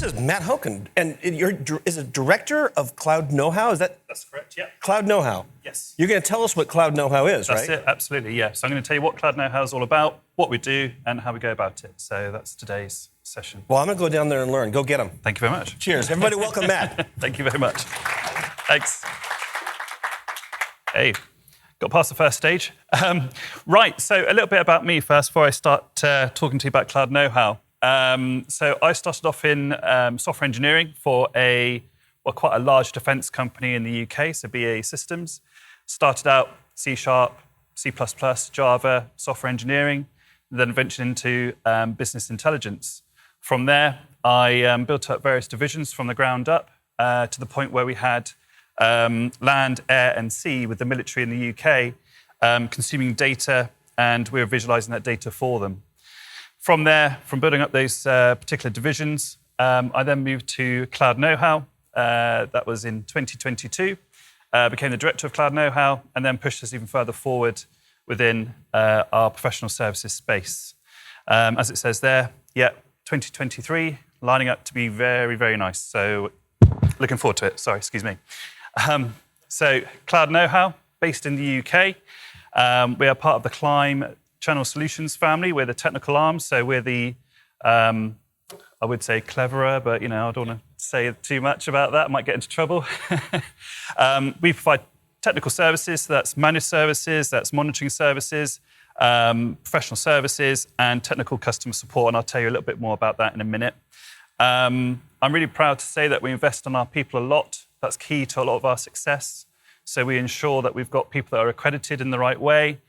is Matt Hocken, and is it Director of Cloud Know-How? That's correct, yeah. Cloud Know-How? Yes. You're going to tell us what Cloud Know-How is, right? That's it, absolutely, yeah. So I'm going to tell you what Cloud Know-How is all about, what we do, and how we go about it. So that's today's session. Well, I'm going to go down there and learn. Go get them. Thank you very much. Cheers. Everybody welcome Matt. Thank you very much. Thanks. Hey, got past the first stage. Right, so a little bit about me first before I start talking to you about Cloud Know-How. So I started off in software engineering for quite a large defence company in the UK, so BAE Systems. Started out C#, C++, Java, software engineering, then ventured into business intelligence. From there, I built up various divisions from the ground up to the point where we had land, air, and sea with the military in the UK consuming data, and we were visualising that data for them. From there, from building up those particular divisions, I then moved to Cloud Know-How. That was in 2022. Became the Director of Cloud Know-How, and then pushed us even further forward within our professional services space. As it says there, 2023, lining up to be very, very nice. So looking forward to it. Sorry, excuse me. So Cloud Know-How, based in the UK. We are part of the Climb Channel Solutions family. We're the technical arm, so we're the, I would say cleverer, but I don't want to say too much about that. I might get into trouble. We provide technical services, so that's managed services, that's monitoring services, professional services, and technical customer support, and I'll tell you a little bit more about that in a minute. I'm really proud to say that we invest in our people a lot. That's key to a lot of our success. So we ensure that we've got people that are accredited in the right way,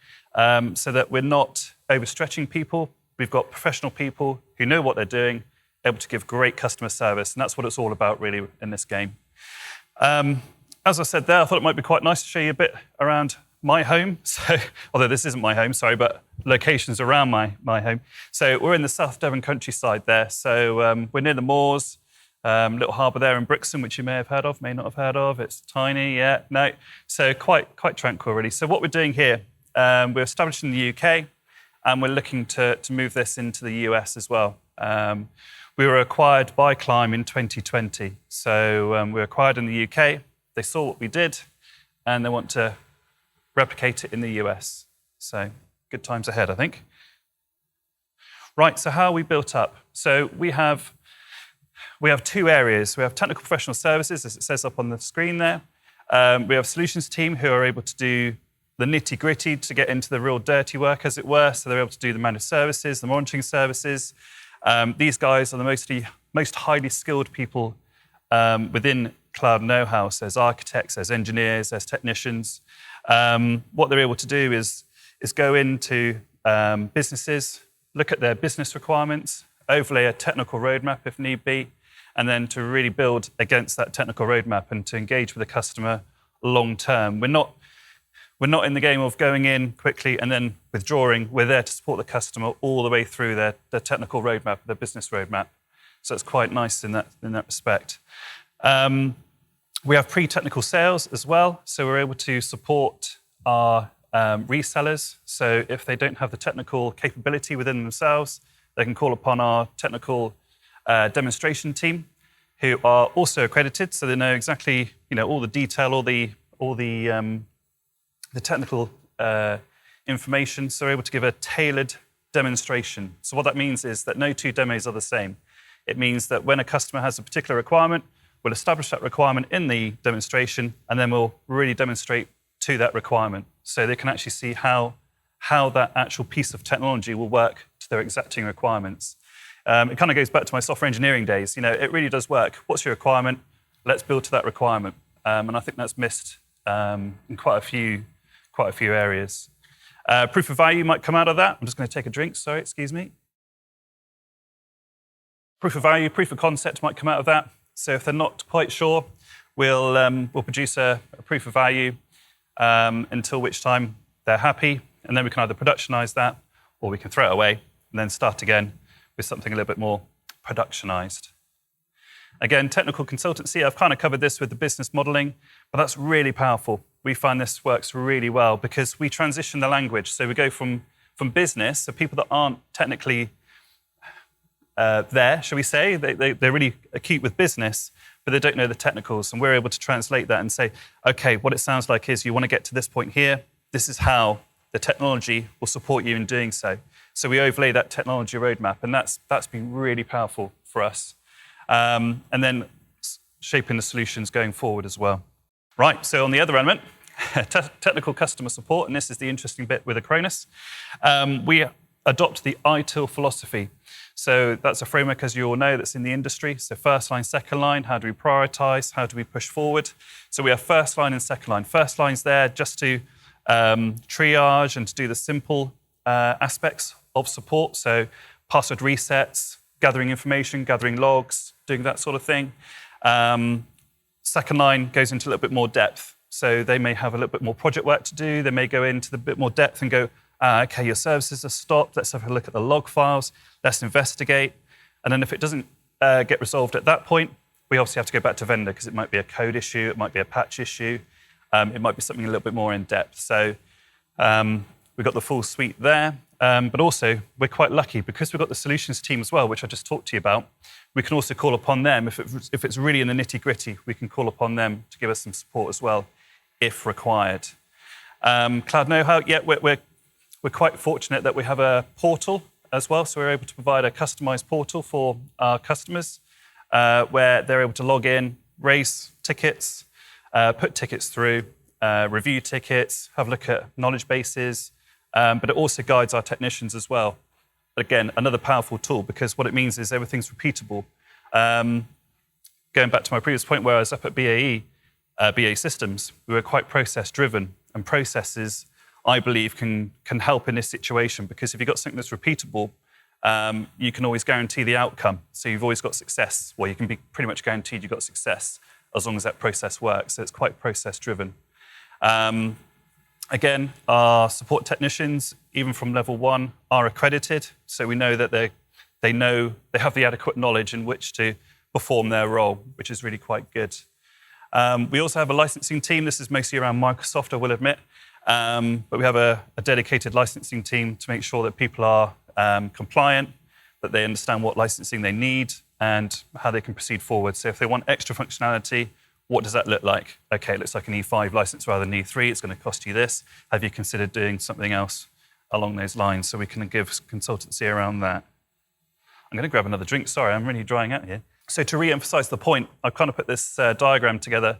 so that we're not overstretching people. We've got professional people who know what they're doing, able to give great customer service, and that's what it's all about really in this game. As I said there, I thought it might be quite nice to show you a bit around my home. So, although this isn't my home, sorry, but locations around my home. So we're in the South Devon countryside there. So we're near the moors, little harbour there in Brixham, which you may have heard of, may not have heard of. It's tiny, no. So quite tranquil really. So what we're doing here, we're established in the UK, and we're looking to move this into the US as well. We were acquired by Climb in 2020. So we were acquired in the UK. They saw what we did, and they want to replicate it in the US. So good times ahead, I think. Right, so how are we built up? So we have two areas. We have technical professional services, as it says up on the screen there. We have solutions team who are able to do the nitty-gritty to get into the real dirty work, as it were. So they're able to do the managed services, the monitoring services. These guys are the most highly skilled people within Cloud Know-How. So there's architects, there's engineers, there's technicians. What they're able to do is go into businesses, look at their business requirements, overlay a technical roadmap if need be, and then to really build against that technical roadmap and to engage with the customer long term. We're not in the game of going in quickly and then withdrawing. We're there to support the customer all the way through their technical roadmap, their business roadmap. So it's quite nice in that respect. We have pre-technical sales as well, so we're able to support our resellers. So if they don't have the technical capability within themselves, they can call upon our technical demonstration team, who are also accredited, so they know exactly all the detail, all the technical information. So we're able to give a tailored demonstration. So what that means is that no two demos are the same. It means that when a customer has a particular requirement, we'll establish that requirement in the demonstration, and then we'll really demonstrate to that requirement, so they can actually see how that actual piece of technology will work to their exacting requirements. It kind of goes back to my software engineering days. It really does work. What's your requirement? Let's build to that requirement. And I think that's missed in quite a few areas. Proof of value might come out of that. I'm just going to take a drink. Sorry, excuse me. Proof of value, proof of concept might come out of that. So if they're not quite sure, we'll produce a proof of value until which time they're happy, and then we can either productionize that or we can throw it away and then start again with something a little bit more productionized. Again, technical consultancy, I've kind of covered this with the business modeling, but that's really powerful. We find this works really well because we transition the language. So we go from business, so people that aren't technically there, shall we say. They're really acute with business, but they don't know the technicals. And we're able to translate that and say, OK, what it sounds like is you want to get to this point here. This is how the technology will support you in doing so. So we overlay that technology roadmap, and that's been really powerful for us. And then shaping the solutions going forward as well. Right, so on the other element, technical customer support, and this is the interesting bit with Acronis. We adopt the ITIL philosophy. So that's a framework, as you all know, that's in the industry. So first line, second line, how do we prioritize? How do we push forward? So we have first line and second line. First line's there just to triage and to do the simple aspects of support. So password resets, gathering information, gathering logs, doing that sort of thing. Second line goes into a little bit more depth. So they may have a little bit more project work to do. They may go into the bit more depth and go, OK, your services are stopped. Let's have a look at the log files. Let's investigate. And then if it doesn't get resolved at that point, we obviously have to go back to vendor because it might be a code issue. It might be a patch issue. It might be something a little bit more in depth. So we've got the full suite there. But also, we're quite lucky because we've got the solutions team as well, which I just talked to you about. We can also call upon them. If it's really in the nitty-gritty, we can call upon them to give us some support as well, if required. Cloud know-how, yeah, we're quite fortunate that we have a portal as well. So we're able to provide a customized portal for our customers where they're able to log in, raise tickets, put tickets through, review tickets, have a look at knowledge bases, but it also guides our technicians as well. Again, another powerful tool because what it means is everything's repeatable. Going back to my previous point where I was up at BAE Systems, we were quite process-driven, and processes, I believe, can help in this situation because if you've got something that's repeatable, you can always guarantee the outcome. So you've always got success. Well, you can be pretty much guaranteed you've got success as long as that process works. So it's quite process-driven. Again, our support technicians, even from level 1, are accredited. So we know that they have the adequate knowledge in which to perform their role, which is really quite good. We also have a licensing team. This is mostly around Microsoft, I will admit. But we have a dedicated licensing team to make sure that people are compliant, that they understand what licensing they need and how they can proceed forward. So if they want extra functionality, what does that look like? OK, it looks like an E5 license rather than E3. It's going to cost you this. Have you considered doing something else along those lines? So we can give consultancy around that. I'm going to grab another drink. Sorry, I'm really drying out here. So to re-emphasize the point, I've kind of put this diagram together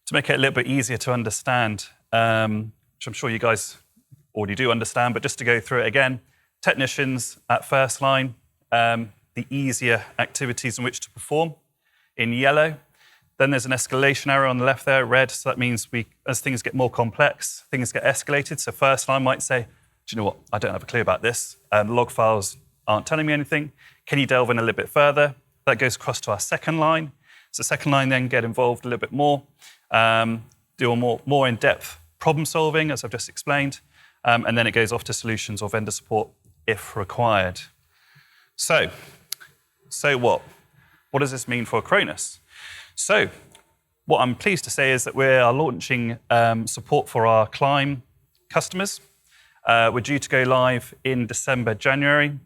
to make it a little bit easier to understand, which I'm sure you guys already do understand, but just to go through it again, technicians at first line, the easier activities in which to perform in yellow. Then there's an escalation arrow on the left there, red, so that means as things get more complex, things get escalated. So first line might say, do you know what, I don't have a clue about this. The log files aren't telling me anything. Can you delve in a little bit further? That goes across to our second line. So second line then get involved a little bit more, do a more in-depth problem solving, as I've just explained, and then it goes off to solutions or vendor support if required. So what? What does this mean for Acronis? So what I'm pleased to say is that we are launching support for our Climb customers. We're due to go live in December, January.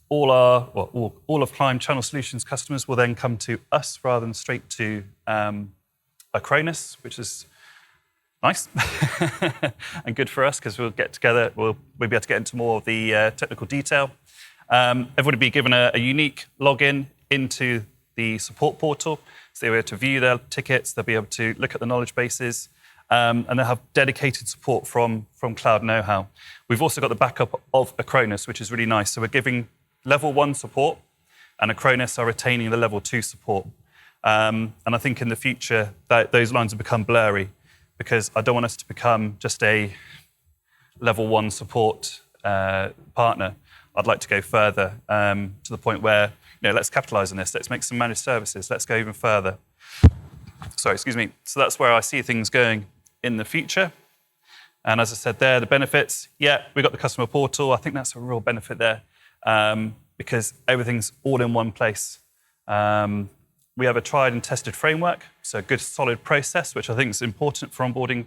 All of Climb Channel Solutions customers will then come to us rather than straight to Acronis, which is nice and good for us because we'll get together. We'll be able to get into more of the technical detail. Everybody will be given a unique login into the support portal, so they'll be able to view their tickets. They'll be able to look at the knowledge bases, and they'll have dedicated support from Cloud Know-how. We've also got the backup of Acronis, which is really nice. So we're giving level 1 support, and Acronis are retaining the level 2 support. And I think in the future that those lines will become blurry because I don't want us to become just a level 1 support partner. I'd like to go further to the point where, let's capitalize on this. Let's make some managed services. Let's go even further. Sorry, excuse me. So that's where I see things going in the future. And as I said there, the benefits, we've got the customer portal. I think that's a real benefit there because everything's all in one place. We have a tried and tested framework, so a good solid process, which I think is important for onboarding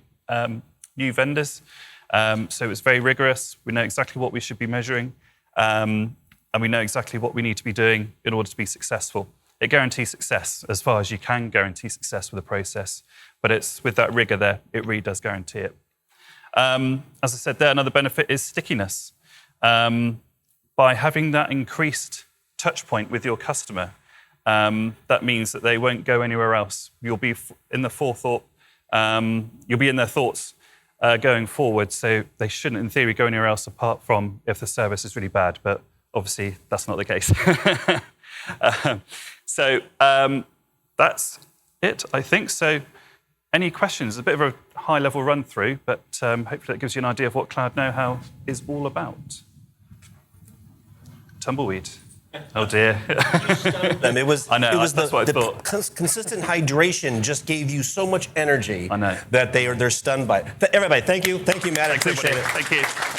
new vendors. So it's very rigorous. We know exactly what we should be measuring. And and we know exactly what we need to be doing in order to be successful. It guarantees success as far as you can guarantee success with a process, but it's with that rigor there, it really does guarantee it. As I said there, another benefit is stickiness. By having that increased touch point with your customer, that means that they won't go anywhere else. You'll be in the forethought, you'll be in their thoughts going forward, so they shouldn't, in theory, go anywhere else apart from if the service is really bad, but obviously that's not the case. So that's it, I think. So any questions? A bit of a high-level run-through, but hopefully that gives you an idea of what Cloud Know-how is all about. Tumbleweed. Oh dear. It was, I know, that's what I the thought. Consistent hydration just gave you so much energy I know. that they're stunned by it. Everybody, thank you. Thank you, Matt. I appreciate it. Thank you.